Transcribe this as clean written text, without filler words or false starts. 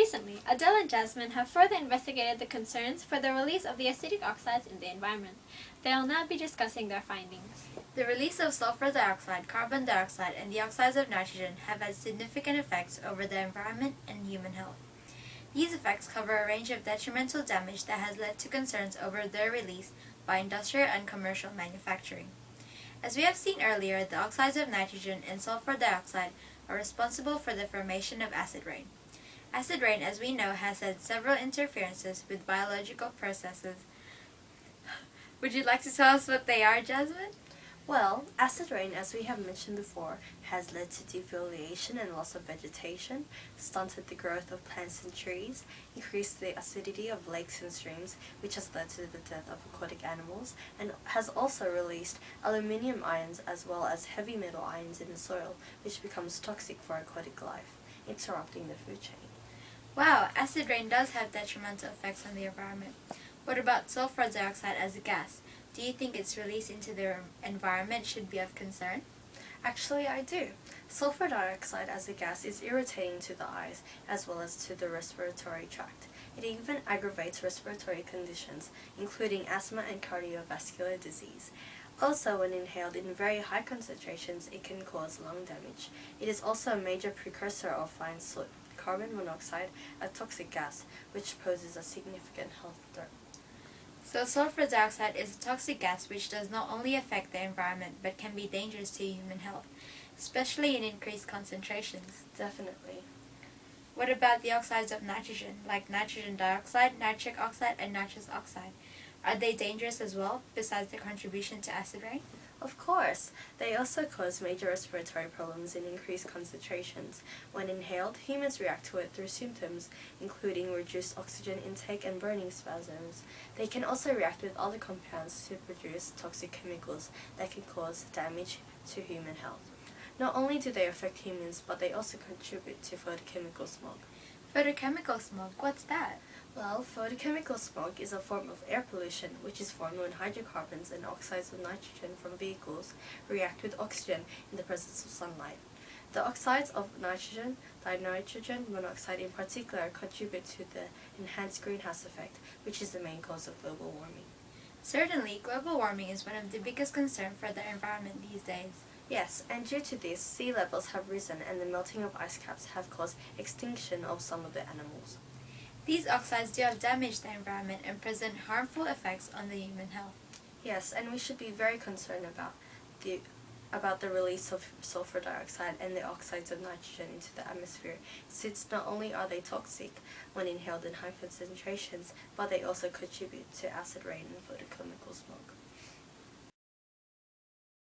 Recently, Adele and Jasmine have further investigated the concerns for the release of the acidic oxides in the environment. They will now be discussing their findings. The release of sulfur dioxide, carbon dioxide, and the oxides of nitrogen have had significant effects over the environment and human health. These effects cover a range of detrimental damage that has led to concerns over their release by industrial and commercial manufacturing. As we have seen earlier, the oxides of nitrogen and sulfur dioxide are responsible for the formation of acid rain. Acid rain, as we know, has had several interferences with biological processes. Would you like to tell us what they are, Jasmine? Well, acid rain, as we have mentioned before, has led to defoliation and loss of vegetation, stunted the growth of plants and trees, increased the acidity of lakes and streams, which has led to the death of aquatic animals, and has also released aluminium ions as well as heavy metal ions in the soil, which becomes toxic for aquatic life, interrupting the food chain. Wow, acid rain does have detrimental effects on the environment. What about sulfur dioxide as a gas? Do you think its release into the environment should be of concern? Actually, I do. Sulfur dioxide as a gas is irritating to the eyes as well as to the respiratory tract. It even aggravates respiratory conditions, including asthma and cardiovascular disease. Also, when inhaled in very high concentrations, it can cause lung damage. It is also a major precursor of fine soot, carbon monoxide, a toxic gas, which poses a significant health threat. So sulfur dioxide is a toxic gas which does not only affect the environment but can be dangerous to human health, especially in increased concentrations. Definitely. What about the oxides of nitrogen, like nitrogen dioxide, nitric oxide, and nitrous oxide? Are they dangerous as well, besides their contribution to acid rain? Of course, they also cause major respiratory problems in increased concentrations. When inhaled, humans react to it through symptoms, including reduced oxygen intake and burning spasms. They can also react with other compounds to produce toxic chemicals that can cause damage to human health. Not only do they affect humans, but they also contribute to photochemical smog. Photochemical smog, what's that? Well, photochemical smog is a form of air pollution which is formed when hydrocarbons and oxides of nitrogen from vehicles react with oxygen in the presence of sunlight. The oxides of nitrogen, dinitrogen monoxide in particular, contribute to the enhanced greenhouse effect, which is the main cause of global warming. Certainly, global warming is one of the biggest concerns for the environment these days. Yes, and due to this, sea levels have risen and the melting of ice caps have caused extinction of some of the animals. These oxides do have damaged the environment and present harmful effects on the human health. Yes, and we should be very concerned about the release of sulfur dioxide and the oxides of nitrogen into the atmosphere, since not only are they toxic when inhaled in high concentrations, but they also contribute to acid rain and photochemical smog.